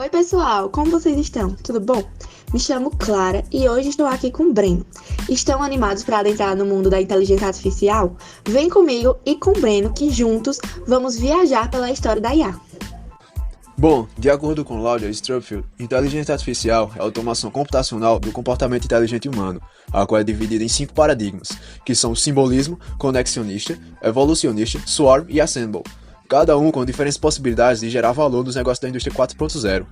Oi, pessoal, como vocês estão? Tudo bom? Me chamo Clara e hoje estou aqui com o Breno. Estão animados para adentrar no mundo da inteligência artificial? Vem comigo e com o Breno que juntos vamos viajar pela história da IA. Bom, de acordo com Claudia Strupfield, inteligência artificial é a automação computacional do comportamento inteligente humano, a qual é dividida em 5 paradigmas, que são o simbolismo, conexionista, evolucionista, swarm e assemble, cada um com diferentes possibilidades de gerar valor nos negócios da indústria 4.0.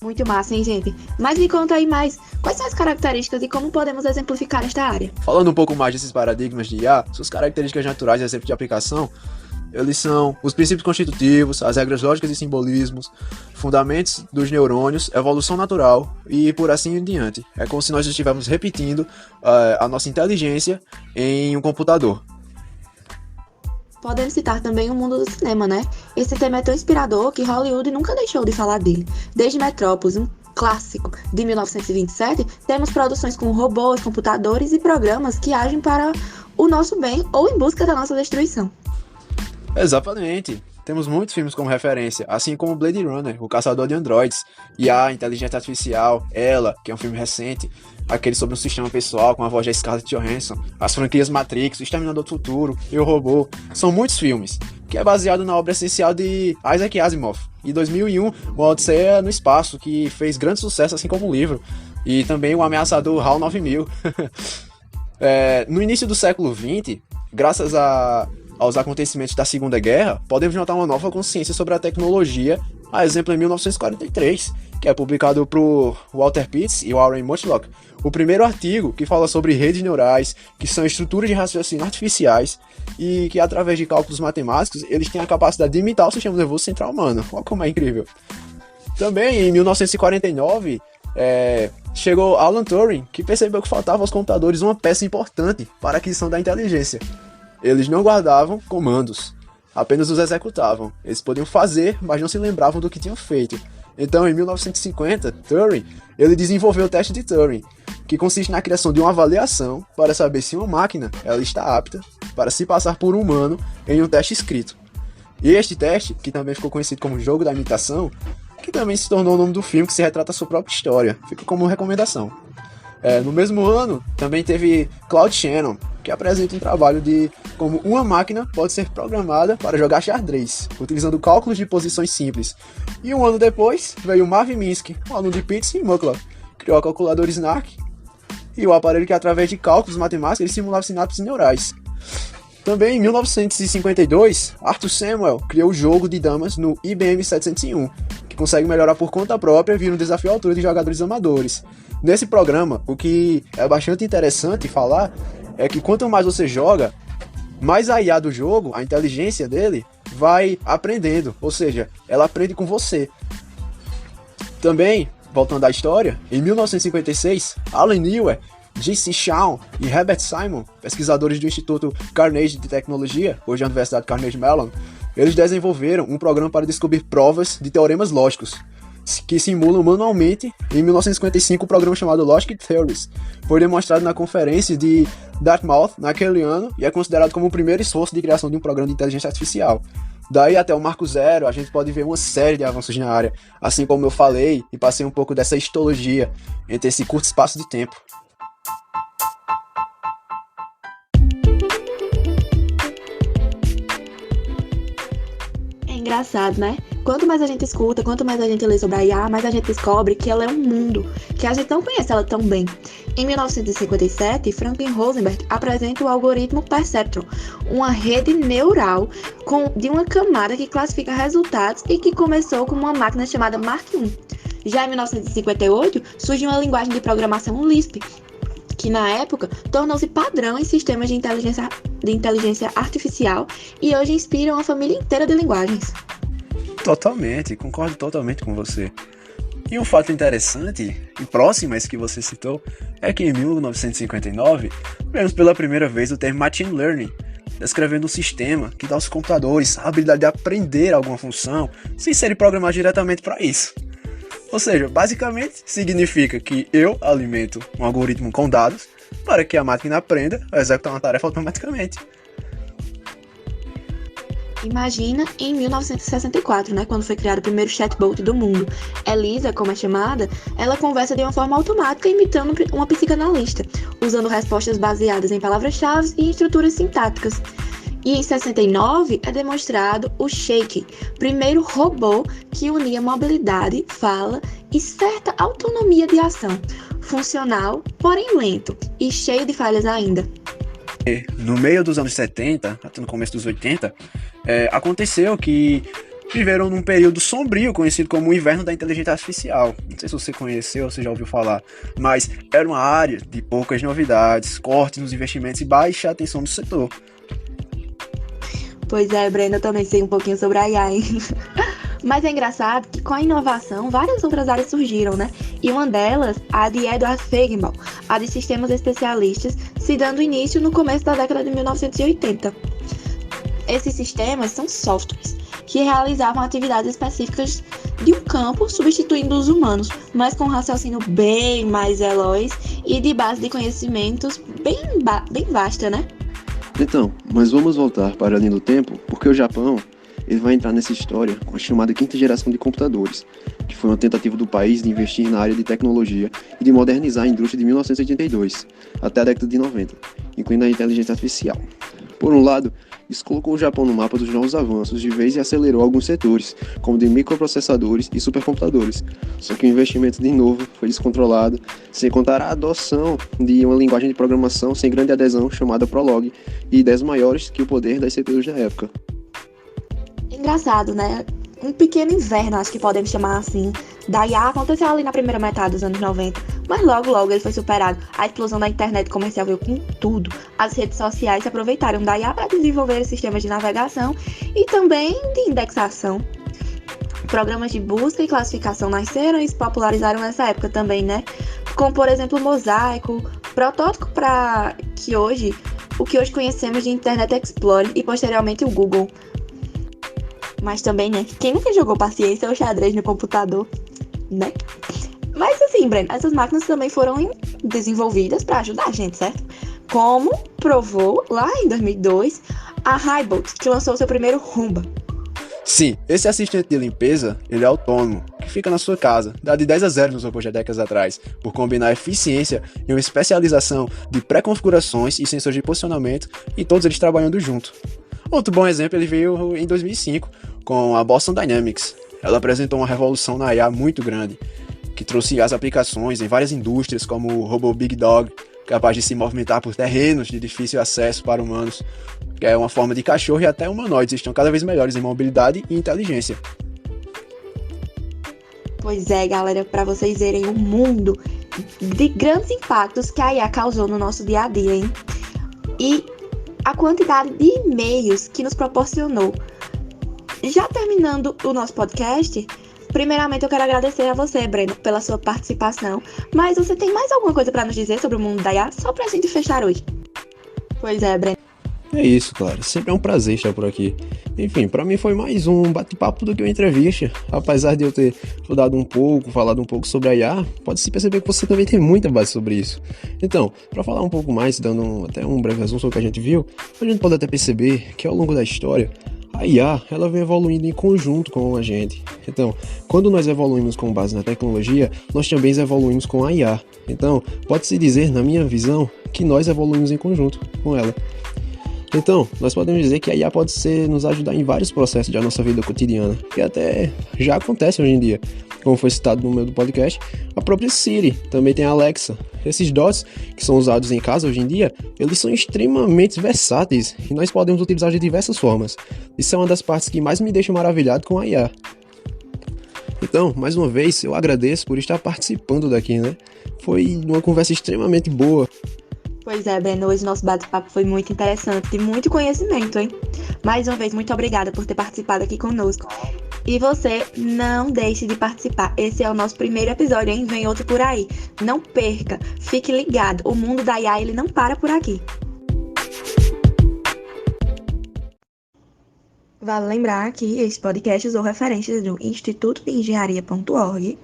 Muito massa, hein, gente? Mas me conta aí mais, quais são as características e como podemos exemplificar esta área? Falando um pouco mais desses paradigmas de IA, suas características naturais e exemplos de aplicação, eles são os princípios constitutivos, as regras lógicas e simbolismos, fundamentos dos neurônios, evolução natural e por assim em diante. É como se nós estivéssemos repetindo a nossa inteligência em um computador. Podemos citar também o mundo do cinema, né? Esse tema é tão inspirador que Hollywood nunca deixou de falar dele. Desde Metrópolis, um clássico de 1927, temos produções com robôs, computadores e programas que agem para o nosso bem ou em busca da nossa destruição. Exatamente. Temos muitos filmes como referência, assim como Blade Runner, O Caçador de Androides, e a Inteligência Artificial, Ela, que é um filme recente, aquele sobre um sistema pessoal com a voz da Scarlett Johansson, as franquias Matrix, O Exterminador do Futuro e O Robô. São muitos filmes, que é baseado na obra essencial de Isaac Asimov. Em 2001, Uma Odisseia no Espaço, que fez grande sucesso, assim como o livro, e também O Ameaçador HAL 9000. No início do século XX, graças aos acontecimentos da Segunda Guerra, podemos notar uma nova consciência sobre a tecnologia, a exemplo em 1943, que é publicado por Walter Pitts e Warren Mutlock, o primeiro artigo que fala sobre redes neurais, que são estruturas de raciocínio artificiais e que, através de cálculos matemáticos, eles têm a capacidade de imitar o sistema nervoso central humano. Olha como é incrível. Também, em 1949, chegou Alan Turing, que percebeu que faltava aos computadores uma peça importante para a aquisição da inteligência. Eles não guardavam comandos, apenas os executavam. Eles podiam fazer, mas não se lembravam do que tinham feito. Então, em 1950, Turing ele desenvolveu o teste de Turing, que consiste na criação de uma avaliação para saber se uma máquina ela está apta para se passar por um humano em um teste escrito. E este teste, que também ficou conhecido como Jogo da Imitação, que também se tornou o nome do filme que se retrata a sua própria história, fica como recomendação. No mesmo ano, também teve Claude Shannon, que apresenta um trabalho de como uma máquina pode ser programada para jogar xadrez, utilizando cálculos de posições simples. E um ano depois, veio Marvin Minsky, um aluno de Pitts e Mutlock, criou a calculadora SNARK e o aparelho que, através de cálculos matemáticos, ele simulava sinapses neurais. Também em 1952, Arthur Samuel criou o jogo de damas no IBM 701, que consegue melhorar por conta própria via um desafio à altura de jogadores amadores. Nesse programa, o que é bastante interessante falar é que quanto mais você joga, mais a IA do jogo, a inteligência dele, vai aprendendo, ou seja, ela aprende com você. Também, voltando à história, em 1956, Alan Newer, J.C. Shawn e Herbert Simon, pesquisadores do Instituto Carnegie de Tecnologia, hoje a Universidade Carnegie Mellon, eles desenvolveram um programa para descobrir provas de teoremas lógicos, que simulam manualmente. Em 1955, o programa chamado Logic Theories foi demonstrado na conferência de Dartmouth naquele ano e é considerado como o primeiro esforço de criação de um programa de inteligência artificial. Daí até o Marco Zero, a gente pode ver uma série de avanços na área, assim como eu falei e passei um pouco dessa histologia entre esse curto espaço de tempo. É engraçado, né? Quanto mais a gente escuta, quanto mais a gente lê sobre a IA, mais a gente descobre que ela é um mundo, que a gente não conhece ela tão bem. Em 1957, Franklin Rosenberg apresenta o algoritmo Perceptron, uma rede neural de uma camada que classifica resultados e que começou com uma máquina chamada Mark I. Já em 1958, surge uma linguagem de programação Lisp, que na época tornou-se padrão em sistemas de inteligência artificial e hoje inspira uma família inteira de linguagens. Totalmente, concordo totalmente com você. E um fato interessante e próximo a esse que você citou é que em 1959 vemos pela primeira vez o termo Machine Learning, descrevendo um sistema que dá aos computadores a habilidade de aprender alguma função sem serem programados diretamente para isso. Ou seja, basicamente significa que eu alimento um algoritmo com dados para que a máquina aprenda a executar uma tarefa automaticamente. Imagina em 1964, né, quando foi criado o primeiro chatbot do mundo. Elisa, como é chamada, ela conversa de uma forma automática imitando uma psicanalista, usando respostas baseadas em palavras-chave e em estruturas sintáticas. E em 69 é demonstrado o Shake, primeiro robô que unia mobilidade, fala e certa autonomia de ação, funcional, porém lento e cheio de falhas ainda. No meio dos anos 70, até no começo dos 80, aconteceu que viveram num período sombrio conhecido como o inverno da inteligência artificial. Não sei se você conheceu ou se já ouviu falar, mas era uma área de poucas novidades, cortes nos investimentos e baixa atenção do setor. Pois é, Brenda, eu também sei um pouquinho sobre a IA, hein? Mas é engraçado que com a inovação, várias outras áreas surgiram, né? E uma delas, a de Edward Feigenbaum, a de sistemas especialistas, se dando início no começo da década de 1980. Esses sistemas são softwares que realizavam atividades específicas de um campo, substituindo os humanos, mas com um raciocínio bem mais veloz e de base de conhecimentos bem vasta, né? Então, mas vamos voltar para a linha do tempo, porque o Japão ele vai entrar nessa história com a chamada quinta geração de computadores, que foi uma tentativa do país de investir na área de tecnologia e de modernizar a indústria de 1982 até a década de 90, incluindo a inteligência artificial. Por um lado, isso colocou o Japão no mapa dos novos avanços de vez e acelerou alguns setores, como de microprocessadores e supercomputadores. Só que o investimento, de novo, foi descontrolado, sem contar a adoção de uma linguagem de programação sem grande adesão chamada Prolog e ideias maiores que o poder das CPUs da época. Engraçado, né? Um pequeno inverno, acho que podemos chamar assim, da IA aconteceu ali na primeira metade dos anos 90, mas logo ele foi superado. A explosão da internet comercial veio com tudo. As redes sociais se aproveitaram da IA para desenvolver sistemas de navegação e também de indexação. Programas de busca e classificação nasceram e se popularizaram nessa época também, né? Como, por exemplo, o Mosaico, protótipo para o que hoje conhecemos de Internet Explorer e posteriormente o Google. Mas também, né? Quem nunca jogou paciência ou xadrez no computador, né? Mas assim, Breno, essas máquinas também foram desenvolvidas para ajudar a gente, certo? Como provou lá em 2002 a Hybot, que lançou seu primeiro Roomba. Sim, esse assistente de limpeza, ele é autônomo, que fica na sua casa, dá de 10 a 0 nos robôs de décadas atrás, por combinar eficiência e uma especialização de pré-configurações e sensores de posicionamento, e todos eles trabalhando junto. Outro bom exemplo ele veio em 2005, com a Boston Dynamics. Ela apresentou uma revolução na IA muito grande, que trouxe as aplicações em várias indústrias, como o robô Big Dog, capaz de se movimentar por terrenos de difícil acesso para humanos, que é uma forma de cachorro, e até humanoides estão cada vez melhores em mobilidade e inteligência. Pois é, galera, para vocês verem o mundo de grandes impactos que a IA causou no nosso dia a dia, hein? E a quantidade de e-mails que nos proporcionou. Já terminando o nosso podcast, primeiramente eu quero agradecer a você, Breno, pela sua participação. Mas você tem mais alguma coisa para nos dizer sobre o mundo da IA, só pra gente fechar hoje? Pois é, Breno. É isso, claro. Sempre é um prazer estar por aqui. Enfim, pra mim foi mais um bate-papo do que uma entrevista. Apesar de eu ter falado um pouco sobre a IA, pode-se perceber que você também tem muita base sobre isso. Então, pra falar um pouco mais, dando até um breve resumo sobre o que a gente viu, a gente pode até perceber que ao longo da história, a IA, ela vem evoluindo em conjunto com a gente. Então, quando nós evoluímos com base na tecnologia, nós também evoluímos com a IA. Então, pode-se dizer, na minha visão, que nós evoluímos em conjunto com ela. Então, nós podemos dizer que a IA pode nos ajudar em vários processos da nossa vida cotidiana, que até já acontece hoje em dia. Como foi citado no meio do podcast, a própria Siri, também tem a Alexa. Esses dots que são usados em casa hoje em dia, eles são extremamente versáteis e nós podemos utilizar de diversas formas. Isso é uma das partes que mais me deixa maravilhado com a IA. Então, mais uma vez, eu agradeço por estar participando daqui, né? Foi uma conversa extremamente boa. Pois é, Breno, hoje nosso bate-papo foi muito interessante, de muito conhecimento, hein? Mais uma vez, muito obrigada por ter participado aqui conosco. E você, não deixe de participar. Esse é o nosso primeiro episódio, hein? Vem outro por aí. Não perca, fique ligado. O mundo da IA, ele não para por aqui. Vale lembrar que esse podcast usou referências do Instituto de Engenharia.org,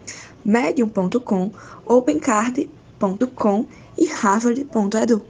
Medium.com, Opencard.com e Harvard.edu.